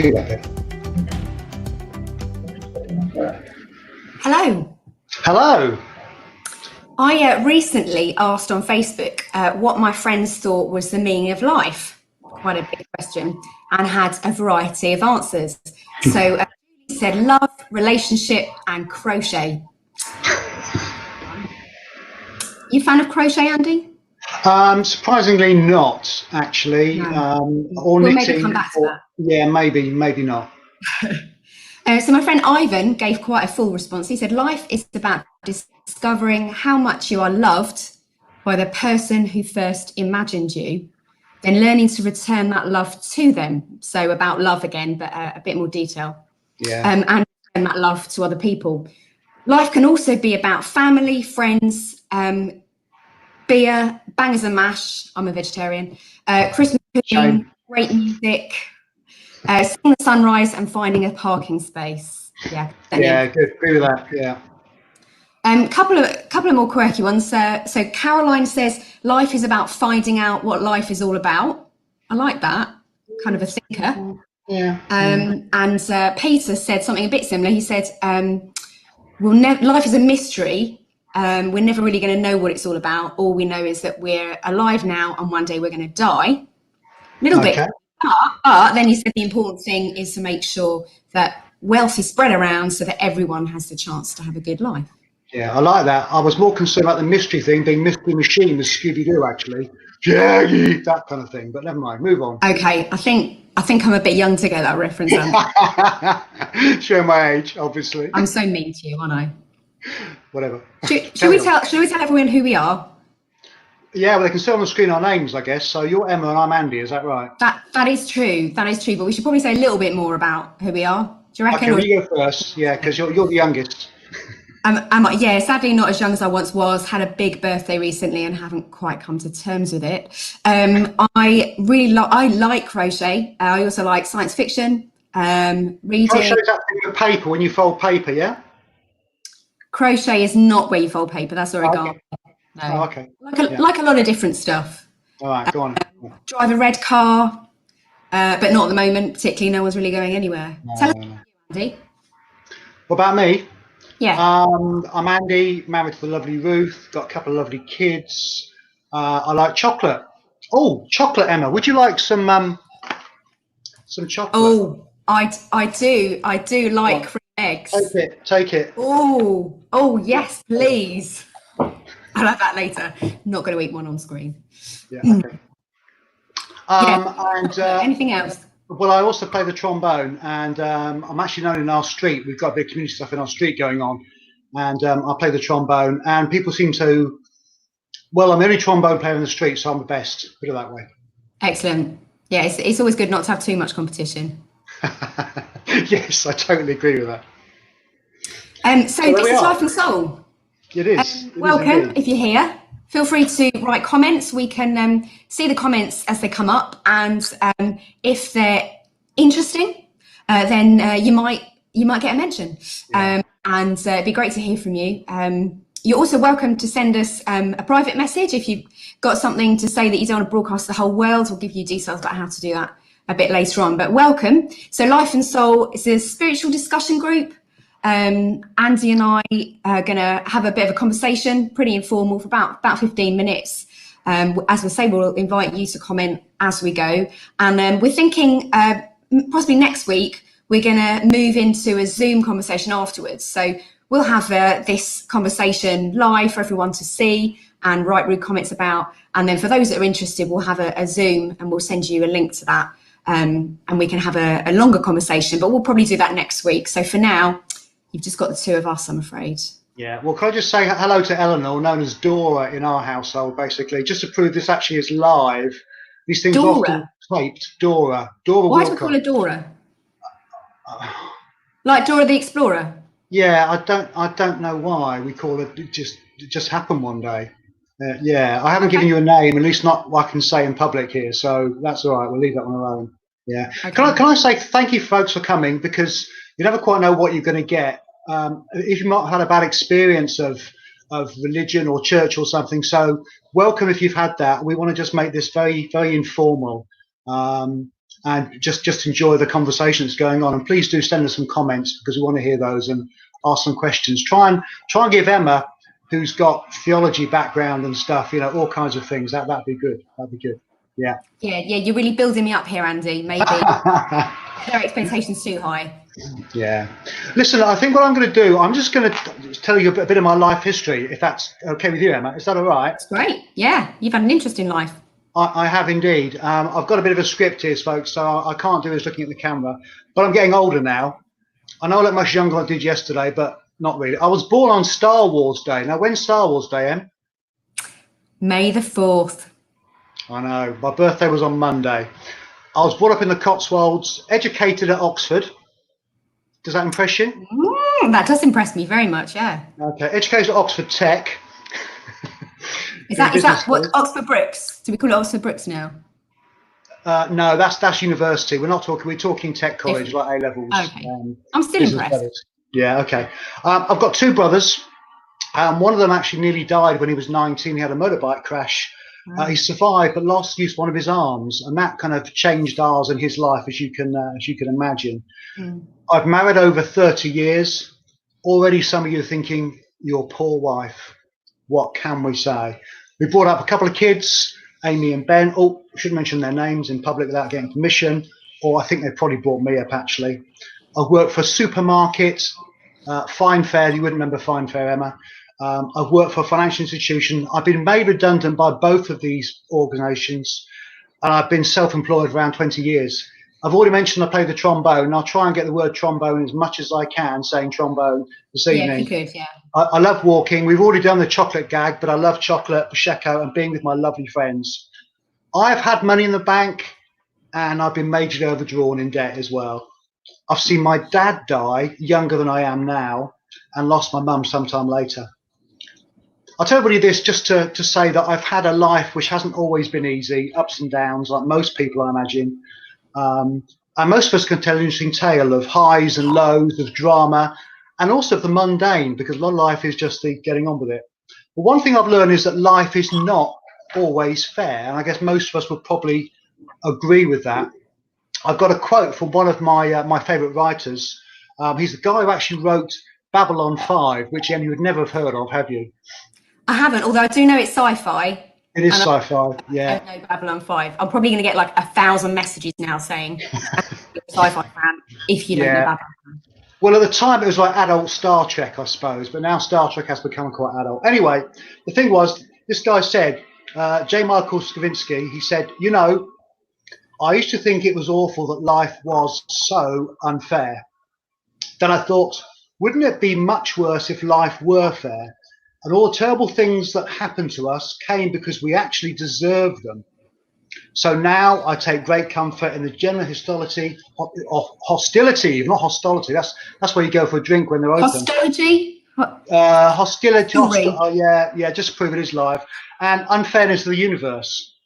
do that then. Hello. Hello. I recently asked on Facebook what my friends thought was the meaning of life. Quite a big question, and had a variety of answers. So he said love, relationship, and crochet. You a fan of crochet, Andy? Surprisingly not, actually. No. Or We'll knitting. maybe come back to that. Yeah, maybe not. So my friend Ivan gave quite a full response. He said, life is about discovering how much you are loved by the person who first imagined you, then learning to return that love to them. So about love again, but a bit more detail. Yeah. And return that love to other people. Life can also be about family, friends, beer, bangers and mash. I'm a vegetarian. Christmas pudding, great music, seeing the sunrise and finding a parking space. Yeah. Yeah, good. Agree with that. Yeah. Couple of more quirky ones. So Caroline says life is about finding out what life is all about. I like that. Kind of a thinker. Yeah. And Peter said something a bit similar. He said, life is a mystery. We're never really going to know what it's all about. All we know is that we're alive now and one day we're going to die. Little bit. But then he said the important thing is to make sure that wealth is spread around so that everyone has the chance to have a good life. Yeah, I like that. I was more concerned about the mystery thing being Mystery Machine with Scooby-Doo, actually. Shaggy, that kind of thing. But never mind, move on. Okay, I think I'm a bit young to get that reference. Show my age, obviously. I'm so mean to you, aren't I? Whatever. Should we tell everyone who we are? Yeah, well, they can see on the screen our names, I guess. So you're Emma and I'm Andy, is that right? That is true. That is true. But we should probably say a little bit more about who we are. Do you reckon? Okay, well, you go first. Yeah, because you're the youngest. Yeah, sadly not as young as I once was. Had a big birthday recently and haven't quite come to terms with it. I like crochet. I also like science fiction. Reading. Crochet is that thing with paper when you fold paper, yeah? Crochet is not where you fold paper. That's origami. Okay. No. Oh, okay. Like a lot of different stuff. All right, go on. Drive a red car, but not at the moment. Particularly, no one's really going anywhere. Tell us, Andy. What about me? Yeah. I'm Andy, married to the lovely Ruth. Got a couple of lovely kids. I like chocolate. Oh, chocolate, Emma. Would you like some chocolate? Oh, I do like cream eggs. Take it. Oh, yes, please. I'll have that later. Not going to eat one on screen. Yeah, okay. And anything else? Well, I also play the trombone, and I'm actually known in our street. We've got a bit of community stuff in our street going on, and I play the trombone, and people seem to. Well, I'm the only trombone player in the street, so I'm the best. Put it that way. Excellent. Yeah, it's always good not to have too much competition. Yes, I totally agree with that. So this is Life and Soul. It is. Welcome, if you're here. Feel free to write comments. We can see the comments as they come up, and if they're interesting, then you might get a mention. Yeah. And it'd be great to hear from you. You're also welcome to send us a private message if you've got something to say that you don't want to broadcast to the whole world. We'll give you details about how to do that a bit later on. But welcome. So Life and Soul is a spiritual discussion group. Andy and I are going to have a bit of a conversation, pretty informal, for about 15 minutes. As we say, we'll invite you to comment as we go. And we're thinking possibly next week, we're going to move into a Zoom conversation afterwards. So we'll have this conversation live for everyone to see and write rude comments about. And then for those that are interested, we'll have a Zoom and we'll send you a link to that. And we can have a longer conversation, but we'll probably do that next week. So for now, you've just got the two of us, I'm afraid. Yeah, well, can I just say hello to Eleanor, known as Dora in our household, basically, just to prove this actually is live. These things are often taped. Dora. Why do we call her Dora? Like Dora the Explorer? Yeah, I don't know why we call it. It just happened one day. Yeah, I haven't given you a name, at least not what I can say in public here, so that's all right. We'll leave that one alone. Yeah. Okay. Can I say thank you, folks, for coming, because you never quite know what you're going to get. If you might have had a bad experience of religion or church or something, so welcome if you've had that. We want to just make this very, very informal. and just enjoy the conversation that's going on. And please do send us some comments, because we want to hear those and ask some questions. Try and give Emma, who's got theology background and stuff, all kinds of things. That'd be good. That'd be good. Yeah. Yeah. You're really building me up here, Andy. Maybe their expectations too high. Yeah. Listen, I think what I'm going to do, I'm just going to tell you a bit of my life history, if that's okay with you, Emma. Is that all right? That's great. Yeah. You've had an interesting life. I have indeed. I've got a bit of a script here, folks, so I can't do is looking at the camera. But I'm getting older now. I know I look much younger than I did yesterday, but not really. I was born on Star Wars Day. Now, when's Star Wars Day, Em? May the 4th. I know. My birthday was on Monday. I was brought up in the Cotswolds, educated at Oxford. Does that impress you? That does impress me very much, yeah. Okay, educated at Oxford Tech. Is that what Oxford Brookes? Do we call it Oxford Brookes now? No, that's university. We're talking tech college, like A levels. Okay. I'm still impressed. Studies. Yeah, okay. I've got two brothers. One of them actually nearly died when he was 19. He had a motorbike crash. He survived, but lost use of one of his arms, and that kind of changed ours in his life, as you can imagine. I've married over 30 years. Already, some of you are thinking, your poor wife. What can we say? We brought up a couple of kids, Amy and Ben. Oh, I shouldn't mention their names in public without getting permission, or I think they probably brought me up, actually. I've worked for a supermarket, Fine Fair. You wouldn't remember Fine Fair, Emma. I've worked for a financial institution. I've been made redundant by both of these organisations, and I've been self-employed for around 20 years. I've already mentioned I play the trombone, and I'll try and get the word trombone as much as I can, saying trombone this evening. Yeah, if you could, yeah. I love walking. We've already done the chocolate gag, but I love chocolate, Prosecco, and being with my lovely friends. I've had money in the bank, and I've been majorly overdrawn in debt as well. I've seen my dad die younger than I am now, and lost my mum sometime later. I'll tell everybody this just to say that I've had a life which hasn't always been easy, ups and downs, like most people, I imagine. And most of us can tell an interesting tale of highs and lows, of drama, and also of the mundane, because a lot of life is just the getting on with it. But one thing I've learned is that life is not always fair, and I guess most of us would probably agree with that. I've got a quote from one of my favourite writers. He's the guy who actually wrote Babylon 5, which you would never have heard of, have you? I haven't, although I do know it's sci-fi. It is sci-fi, yeah. I don't know Babylon 5. I'm probably going to get like 1,000 messages now saying you're a sci-fi fan if you don't know Babylon. Well, at the time it was like adult Star Trek, I suppose, but now Star Trek has become quite adult. Anyway, the thing was, this guy said, J. Michael Straczynski, he said, I used to think it was awful that life was so unfair. Then I thought, wouldn't it be much worse if life were fair? And all the terrible things that happened to us came because we actually deserved them. So now I take great comfort in the general hostility, not hostility. That's where you go for a drink when they're open. Hostility? Hostility. Just to prove it is live. And unfairness of the universe.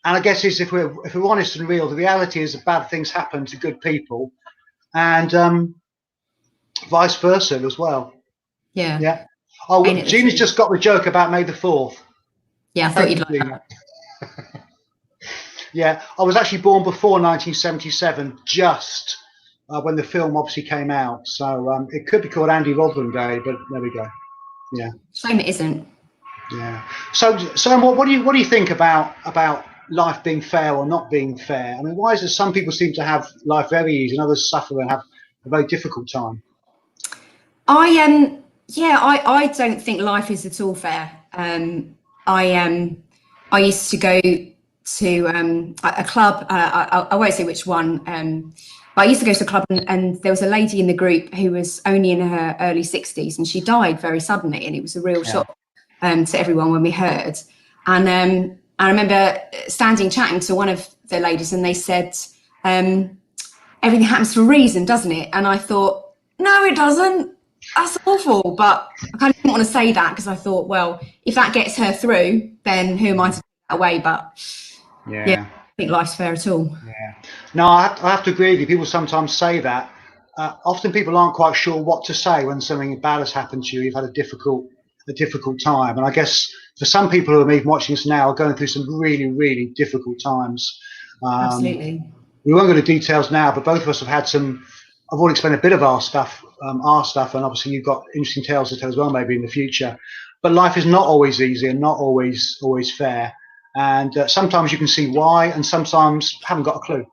And I guess if we're honest and real, the reality is that bad things happen to good people, and vice versa as well. Yeah. Yeah. Oh, Gina's just got the joke about May the 4th. Yeah, I thought you'd like that. Yeah, I was actually born before 1977, just when the film obviously came out. So it could be called Andy Rodland Day, but there we go. Yeah. Shame it isn't. Yeah. So what do you think about life being fair or not being fair? I mean, why is it some people seem to have life very easy and others suffer and have a very difficult time? I don't think life is at all fair. I used to go to a club. I won't say which one, but I used to go to a club, and there was a lady in the group who was only in her early 60s, and she died very suddenly, and it was a real shock to everyone when we heard. And I remember standing chatting to one of the ladies, and they said, "Everything happens for a reason, doesn't it?" And I thought, no, it doesn't. That's awful. But I kind of didn't want to say that because I thought, well, if that gets her through, then who am I to take that away? But yeah, I think life's fair at all. Yeah. No, I have to agree with you. People sometimes say that. Often people aren't quite sure what to say when something bad has happened to you. You've had a difficult time. And I guess for some people who are even watching us now are going through some really, really difficult times. Absolutely. we won't go into details now, but both of us have had some. I've already explained a bit of our stuff, and obviously you've got interesting tales to tell as well, maybe in the future. But life is not always easy and not always fair. And sometimes you can see why, and sometimes haven't got a clue.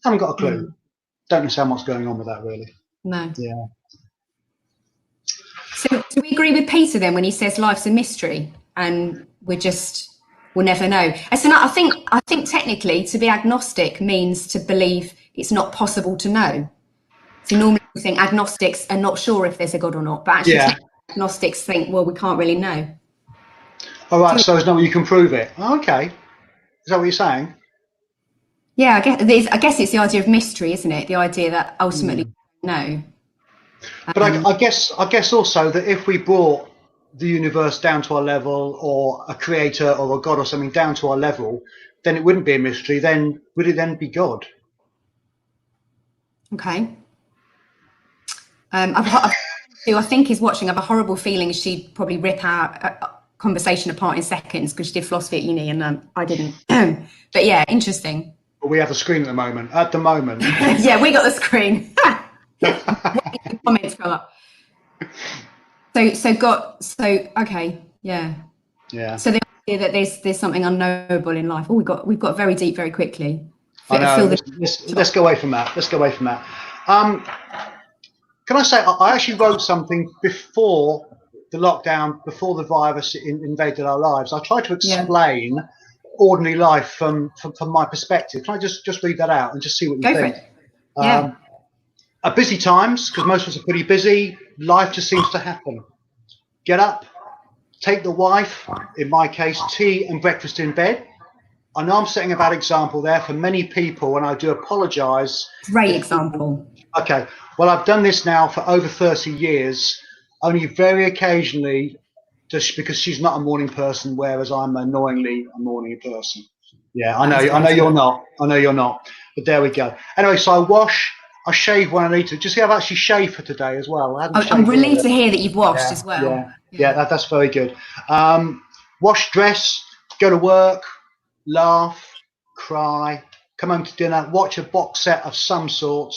Haven't got a clue. Don't understand what's going on with that, really. No. Yeah. So do we agree with Peter then when he says life's a mystery and we'll never know? And so I think technically to be agnostic means to believe it's not possible to know. So normally we think agnostics are not sure if there's a God or not, but actually agnostics think, well, we can't really know. All right, so there's no way you can prove it. Okay. Is that what you're saying? Yeah, I guess it's the idea of mystery, isn't it? The idea that ultimately we don't know. But I guess also that if we brought the universe down to our level, or a creator or a God or something down to our level, then it wouldn't be a mystery. Then would it then be God? Okay. Who I think is watching, I have a horrible feeling she'd probably rip our conversation apart in seconds because she did philosophy at uni and I didn't. But yeah, interesting. But we have a screen at the moment. Yeah, we got the screen. The comments come up. Okay, yeah. Yeah. So the idea that there's something unknowable in life. Oh, we've got very deep very quickly. I know. Let's go away from that. Let's go away from that. Can I say I actually wrote something before the lockdown, before the virus invaded our lives. I tried to explain ordinary life from my perspective. Can I just read that out and just see what you think? Go for it. Yeah. At busy times, because most of us are pretty busy, life just seems to happen. Get up, take the wife, in my case, tea and breakfast in bed. I know I'm setting a bad example there for many people, and I do apologise. Great example. Okay, well, I've done this now for over 30 years, only very occasionally, just because she's not a morning person, whereas I'm annoyingly a morning person. Yeah, I know you're not. I know you're not. But there we go. Anyway, so I wash, I shave when I need to. Just see, I've actually shaved for today as well. I'm relieved to hear that you've washed as well. Yeah, that's very good. Wash, dress, go to work, laugh, cry, come home to dinner, watch a box set of some sort.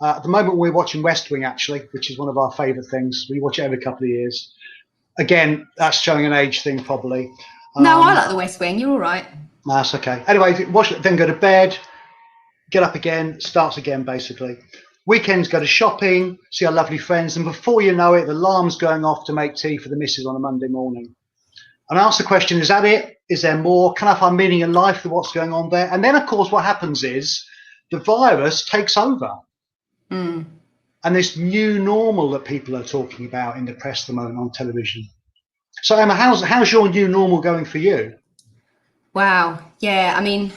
At the moment, we're watching West Wing, actually, which is one of our favourite things. We watch it every couple of years. Again, that's showing an age thing, probably. No, I like the West Wing. You're all right. That's okay. Anyway, watch it, then go to bed, get up again, starts again, basically. Weekends, go to shopping, see our lovely friends, and before you know it, the alarm's going off to make tea for the missus on a Monday morning. And I ask the question, is that it? Is there more? Can I find meaning in life for what's going on there? And then, of course, what happens is the virus takes over. And this new normal that people are talking about in the press at the moment on television. So, Emma, how's your new normal going for you? Wow. Yeah, I mean,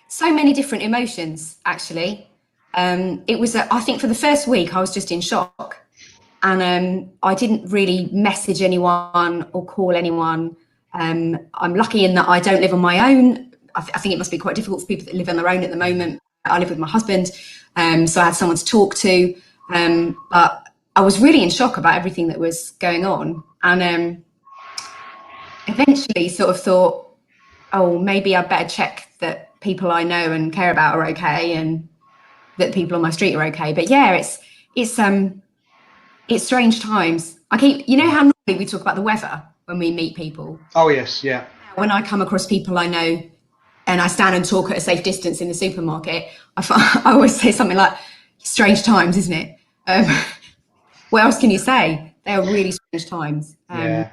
so many different emotions, actually. It was, I think for the first week, I was just in shock. And I didn't really message anyone or call anyone. I'm lucky in that I don't live on my own. I think it must be quite difficult for people that live on their own at the moment. I live with my husband, so I had someone to talk to. But I was really in shock about everything that was going on. And eventually sort of thought, oh, maybe I'd better check that people I know and care about are okay and that people on my street are okay. But yeah, it's strange times. You know how normally we talk about the weather when we meet people? Oh, yes, yeah. When I come across people I know and I stand and talk at a safe distance in the supermarket, I always say something like, strange times, isn't it? What else can you say? They are really strange times. Yeah.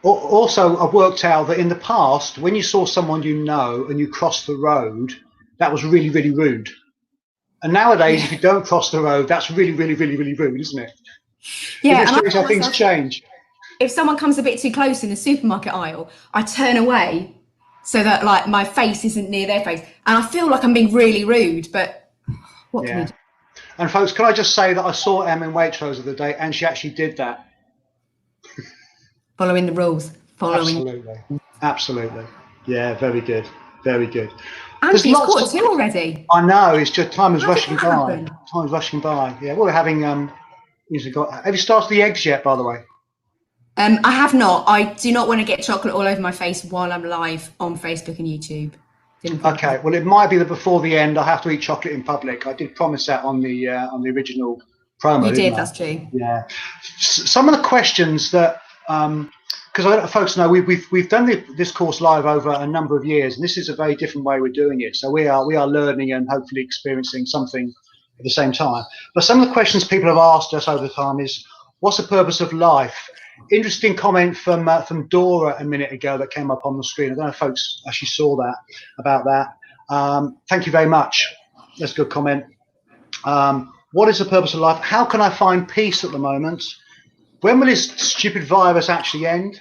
Also, I've worked out that in the past, when you saw someone you know and you crossed the road, that was really, really rude. And nowadays, if you don't cross the road, that's really, really, really, really rude, isn't it? Yeah, it's strange how things change. If someone comes a bit too close in the supermarket aisle, I turn away so that like my face isn't near their face. And I feel like I'm being really rude, but what can we do? And folks, can I just say that I saw Em in Waitrose the other day and she actually did that. Following the rules. Absolutely. Yeah, very good. Very good. And it's 2:15 already. I know, it's just time is rushing by. Time is rushing by. Yeah, we're having have you started the eggs yet, by the way? I have not. I do not want to get chocolate all over my face while I'm live on Facebook and YouTube. Didn't think Okay, well, it might be that before the end I have to eat chocolate in public. I did promise that on the original promo. You did, didn't I? that's true. Yeah. Some of the questions that, because I let folks know we've done this course live over a number of years, and this is a very different way we're doing it. So we are learning and hopefully experiencing something at the same time. But some of the questions people have asked us over time is, what's the purpose of life? Interesting comment from Dora a minute ago that came up on the screen. I don't know if folks actually saw that about that. Thank you very much. That's a good comment. What is the purpose of life? How can I find peace at the moment? When will this stupid virus actually end?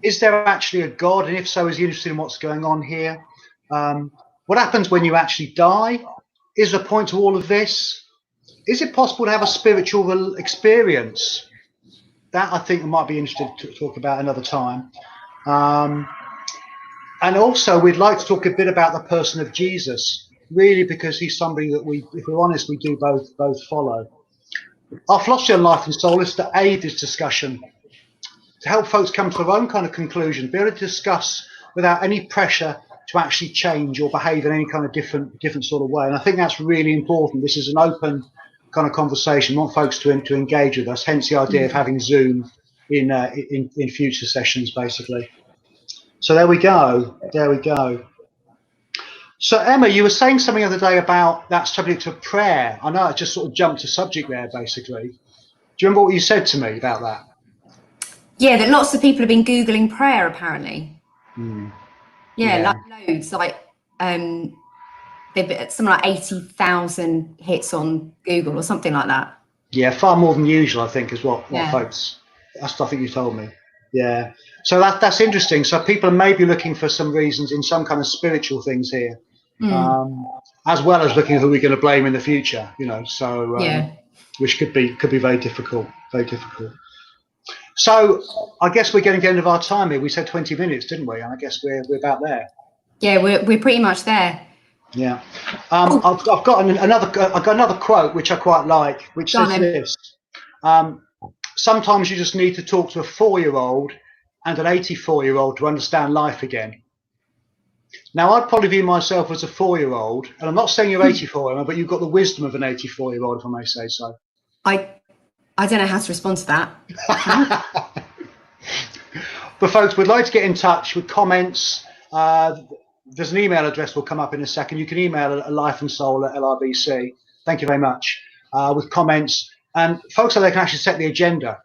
Is there actually a God? And if so, is he interested in what's going on here? What happens when you actually die? Is there a point to all of this? Is it possible to have a spiritual experience? That I think I might be interested to talk about another time. And also, we'd like to talk a bit about the person of Jesus, really, because he's somebody that we, if we're honest, we do both follow. Our philosophy on life and soul is to aid this discussion, to help folks come to their own kind of conclusion, be able to discuss without any pressure to actually change or behave in any kind of different sort of way. And I think that's really important. This is an open kind of conversation. We want folks to engage with us, hence the idea of having Zoom in future sessions, basically. So there we go. There we go. So Emma, you were saying something the other day about that subject of prayer. I know I just sort of jumped to subject there, basically. Do you remember what you said to me about that? Yeah, that lots of people have been Googling prayer, apparently. Yeah, like loads. Like they've been something like 80,000 hits on Google or something like that. Yeah, far more than usual, I think, is what folks. That's I think you told me. Yeah. So that's interesting. So people are maybe looking for some reasons in some kind of spiritual things here, as well as looking at who we're going to blame in the future. You know, so which could be very difficult. Very difficult. So I guess we're getting to the end of our time here. We said 20 minutes, didn't we? And I guess we're about there. Yeah, we're pretty much there. Yeah. I've got another quote which I quite like, which says this. Sometimes you just need to talk to a 4-year-old and an 84-year-old to understand life again. Now, I'd probably view myself as a 4-year-old, and I'm not saying you're 84, Emma, but you've got the wisdom of an 84-year-old, if I may say so. I don't know how to respond to that. But folks, we'd like to get in touch with comments. There's an email address will come up in a second. You can email at lifeandsoul@LRBC. Thank you very much. With comments. And folks, so they can actually set the agenda.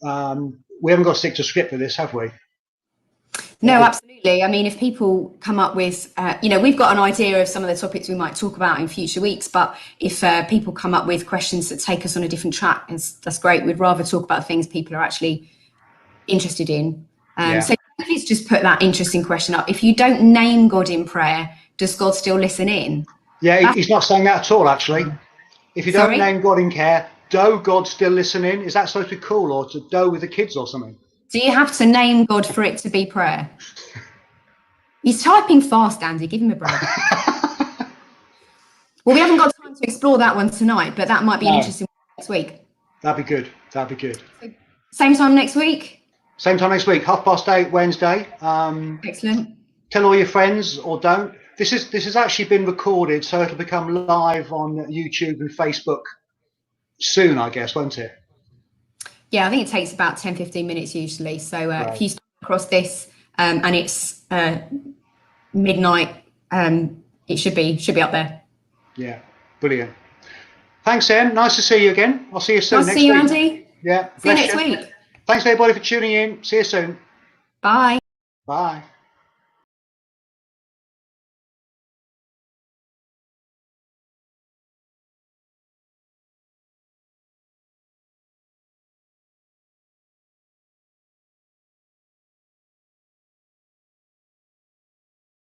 We haven't got to stick to script with this, have we? No, absolutely. I mean, if people come up with, we've got an idea of some of the topics we might talk about in future weeks, but if people come up with questions that take us on a different track, that's great. We'd rather talk about things people are actually interested in. So please just put that interesting question up. If you don't name God in prayer, does God still listen in? Yeah, he's not saying that at all, actually. If you don't name God in care, do God still listen in? Is that supposed to be cool, or to do with the kids or something? Do you have to name God for it to be prayer? He's typing fast, Andy. Give him a break. Well, we haven't got time to explore that one tonight, but that might be an interesting one next week. That'd be good. That'd be good. Same time next week? Same time next week, 8:30 Wednesday. Excellent. Tell all your friends, or don't. This has actually been recorded, so it'll become live on YouTube and Facebook soon, I guess, won't it? Yeah, I think it takes about 10-15 minutes usually. So if you stumble across this and it's midnight, it should be up there. Yeah, brilliant. Thanks, Em. Nice to see you again. I'll see you soon. Nice to see you, Andy. Yeah. See you next week. Thanks, everybody, for tuning in. See you soon. Bye. Bye.